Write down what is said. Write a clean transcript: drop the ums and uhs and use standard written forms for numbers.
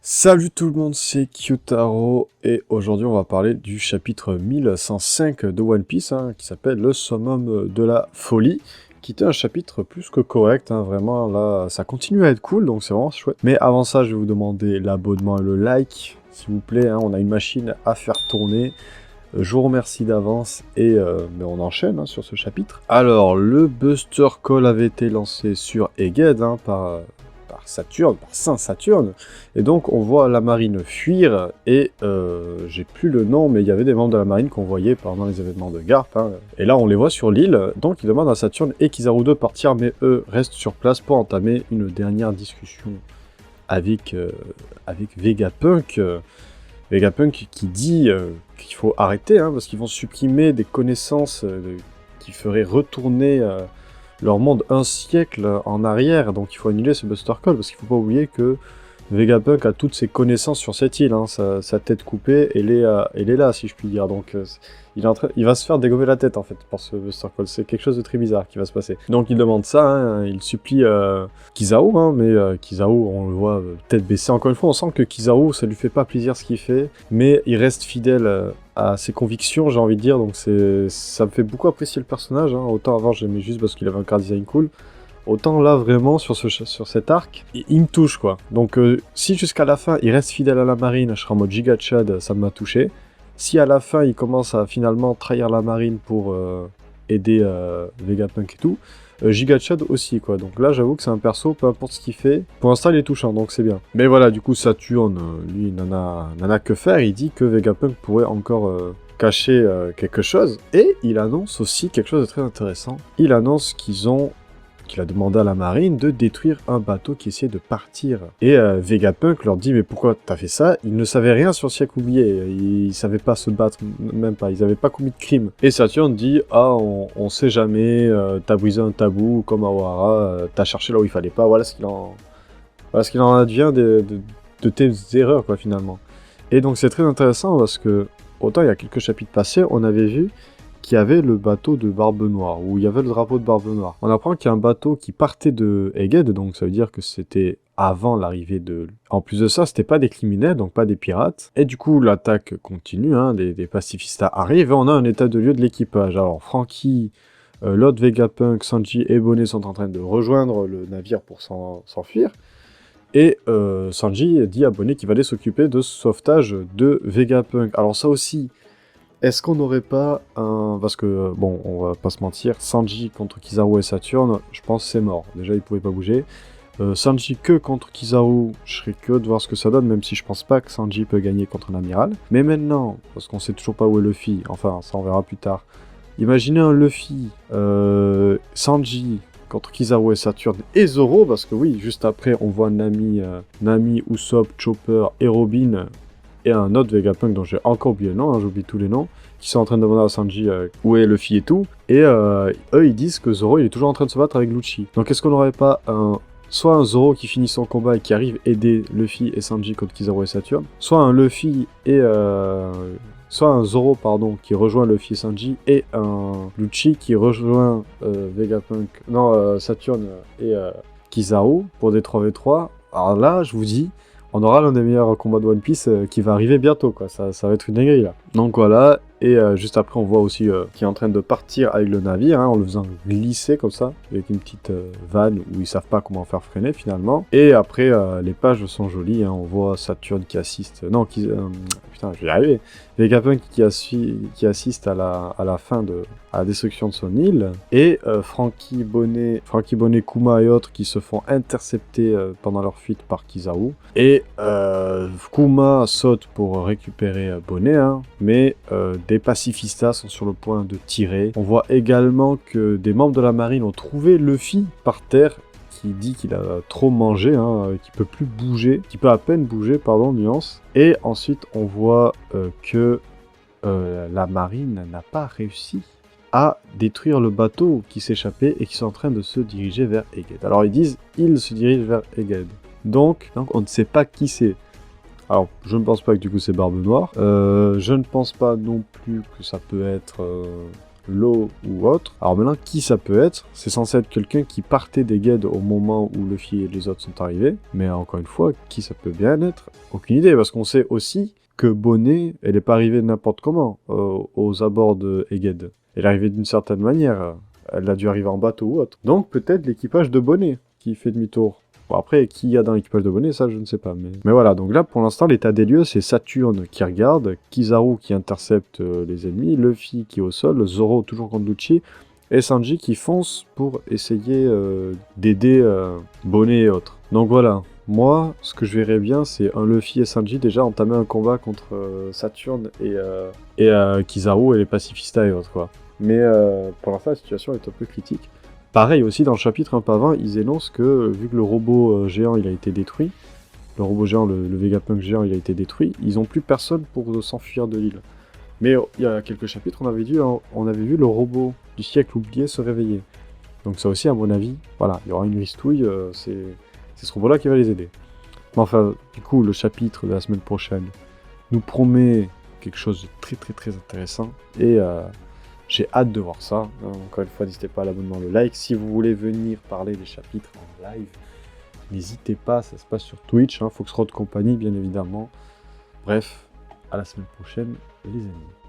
Salut tout le monde, c'est Kyotaro et aujourd'hui on va parler du chapitre 1105 de One Piece qui s'appelle le summum de la folie, qui était un chapitre plus que correct, vraiment là ça continue à être cool donc c'est vraiment chouette. Mais avant ça je vais vous demander l'abonnement et le like s'il vous plaît, on a une machine à faire tourner. Je vous remercie d'avance et mais on enchaîne sur ce chapitre. Alors le Buster Call avait été lancé sur Egghead par Saturne, par Saint Saturne, et donc on voit la marine fuir, et j'ai plus le nom, mais il y avait des membres de la marine qu'on voyait pendant les événements de Garp, et là on les voit sur l'île, donc ils demandent à Saturne et Kizaru de partir, mais eux restent sur place pour entamer une dernière discussion avec Vegapunk. Vegapunk qui dit qu'il faut arrêter, parce qu'ils vont supprimer des connaissances qui feraient retourner leur monde un siècle en arrière, donc il faut annuler ce Buster Call, parce qu'il faut pas oublier que Vegapunk a toutes ses connaissances sur cette île, sa tête coupée, elle est là, si je puis dire, donc il va se faire dégommer la tête, en fait, par ce Buster Call, c'est quelque chose de très bizarre qui va se passer. Donc il demande ça, il supplie Kizaru, mais Kizaru, on le voit tête baissée, encore une fois, on sent que Kizaru, ça lui fait pas plaisir ce qu'il fait, mais il reste fidèle à ses convictions, j'ai envie de dire, donc ça me fait beaucoup apprécier le personnage, autant avant j'aimais juste parce qu'il avait un car design cool, autant là, vraiment, sur cet arc, il me touche, quoi. Donc, si jusqu'à la fin, il reste fidèle à la marine, je serai en mode Giga Chad, ça m'a touché. Si à la fin, il commence à finalement trahir la marine pour aider Vegapunk et tout, Giga Chad aussi, quoi. Donc là, j'avoue que c'est un perso, peu importe ce qu'il fait, pour l'instant, il est touchant, donc c'est bien. Mais voilà, du coup, Saturne, lui, n'en a que faire. Il dit que Vegapunk pourrait encore cacher quelque chose. Et il annonce aussi quelque chose de très intéressant. Il annonce qu'il a demandé à la marine de détruire un bateau qui essayait de partir. Et Vegapunk leur dit « Mais pourquoi t'as fait ça ?» Ils ne savaient rien sur le siècle oublié, ils savaient pas se battre, même pas, ils avaient pas commis de crime. Et Saturne dit « Ah, on sait jamais, t'as brisé un tabou comme Awara, t'as cherché là où il fallait pas, voilà ce qu'il en advient de tes erreurs, quoi, finalement. » Et donc c'est très intéressant parce que, autant il y a quelques chapitres passés, on avait vu qu'il y avait le bateau de Barbe Noire, où il y avait le drapeau de Barbe Noire. On apprend qu'il y a un bateau qui partait de Egghead, donc ça veut dire que c'était avant l'arrivée de... En plus de ça, c'était pas des criminels, donc pas des pirates. Et du coup, l'attaque continue, des pacifistas arrivent, et on a un état de lieu de l'équipage. Alors, Franky, Lord Vegapunk, Sanji et Bonnet sont en train de rejoindre le navire pour s'enfuir. Et Sanji dit à Bonnet qu'il va aller s'occuper de ce sauvetage de Vegapunk. Alors ça aussi... Est-ce qu'on n'aurait pas un... Parce que, bon, on va pas se mentir, Sanji contre Kizaru et Saturne, je pense que c'est mort. Déjà, il pouvait pas bouger. Sanji que contre Kizaru, je serais curieux de voir ce que ça donne, même si je pense pas que Sanji peut gagner contre un amiral. Mais maintenant, parce qu'on sait toujours pas où est Luffy, enfin, ça on verra plus tard. Imaginez un Luffy, Sanji contre Kizaru et Saturne et Zoro, parce que oui, juste après, on voit Nami, Usopp, Chopper et Robin... et un autre Vegapunk dont j'ai encore oublié le nom, j'oublie tous les noms, qui sont en train de demander à Sanji où est Luffy et tout, et eux ils disent que Zoro il est toujours en train de se battre avec Lucci. Donc est-ce qu'on n'aurait pas soit un Zoro qui finit son combat et qui arrive aider Luffy et Sanji contre Kizaru et Saturne, soit un Luffy et... soit un Zoro, pardon, qui rejoint Luffy et Sanji, et un Lucci qui rejoint Vegapunk, Saturne et Kizaru pour des 3v3. Alors là, je vous dis, on aura l'un des meilleurs combats de One Piece qui va arriver bientôt, quoi. Ça va être une dinguerie, là. Donc voilà, et juste après, on voit aussi qu'il est en train de partir avec le navire, en le faisant glisser comme ça, avec une petite vanne où ils savent pas comment faire freiner, finalement. Et après, les pages sont jolies, on voit Saturne qui assiste... putain, je vais y arriver. Vegapunk qui assiste à la fin à la destruction de son île, et Franky Bonnet, Kuma et autres qui se font intercepter pendant leur fuite par Kizaru, et Kuma saute pour récupérer Bonnet, mais des pacifistas sont sur le point de tirer. On voit également que des membres de la marine ont trouvé Luffy par terre, qui dit qu'il a trop mangé, qu'il peut plus bouger, qu'il peut à peine bouger, pardon, nuance. Et ensuite, on voit que la marine n'a pas réussi à détruire le bateau qui s'échappait et qui sont en train de se diriger vers Egghead. Alors ils disent, ils se dirigent vers Egghead. Donc on ne sait pas qui c'est. Alors, je ne pense pas que du coup c'est Barbe Noire. Je ne pense pas non plus que ça peut être l'eau ou autre. Alors maintenant, qui ça peut être? C'est censé être quelqu'un qui partait des Geds au moment où Luffy et les autres sont arrivés. Mais encore une fois, qui ça peut bien être? Aucune idée, parce qu'on sait aussi que Bonnet, elle n'est pas arrivée n'importe comment aux abords de Egghead. Elle est arrivée d'une certaine manière. Elle a dû arriver en bateau ou autre. Donc peut-être l'équipage de Bonnet qui fait demi-tour. Bon, après, qui y a dans l'équipage de Bonnet, ça je ne sais pas. Mais voilà, donc là pour l'instant, l'état des lieux, c'est Saturne qui regarde, Kizaru qui intercepte les ennemis, Luffy qui est au sol, Zoro toujours contre Lucci, et Sanji qui fonce pour essayer d'aider Bonnet et autres. Donc voilà, moi, ce que je verrais bien, c'est un Luffy et Sanji déjà entamer un combat contre Saturne et Kizaru et les pacifistas et autres, quoi. Mais pour l'instant, la situation est un peu critique. Pareil aussi, dans le chapitre un peu avant, ils énoncent que, vu que le robot géant il a été détruit, le robot géant, le Vegapunk géant, il a été détruit, ils n'ont plus personne pour s'enfuir de l'île. Mais il y a quelques chapitres, on avait vu le robot du siècle oublié se réveiller. Donc ça aussi, à mon avis, voilà, il y aura une ristouille, c'est ce robot-là qui va les aider. Mais enfin, du coup, le chapitre de la semaine prochaine nous promet quelque chose de très très très intéressant, et j'ai hâte de voir ça. Encore une fois, n'hésitez pas à l'abonnement, le like. Si vous voulez venir parler des chapitres en live, n'hésitez pas, ça se passe sur Twitch, Foxrod Company, bien évidemment. Bref, à la semaine prochaine, les amis.